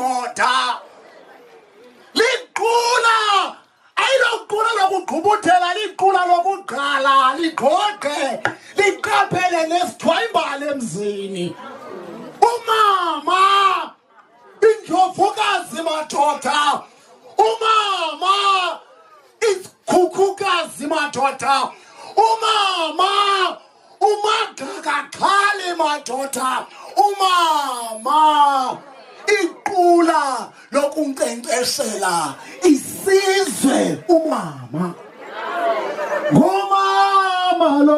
madoda liqula ayiloqula lokugqubuthela liqula lokugqala ligqogqe liqaphele nesithwaimbali emzini umama indlovukazi madoda umama isikhukhukazi madoda umama umagaqaxhali madoda umama iqula lokunkcenkceshela isizwe umama ngomama lo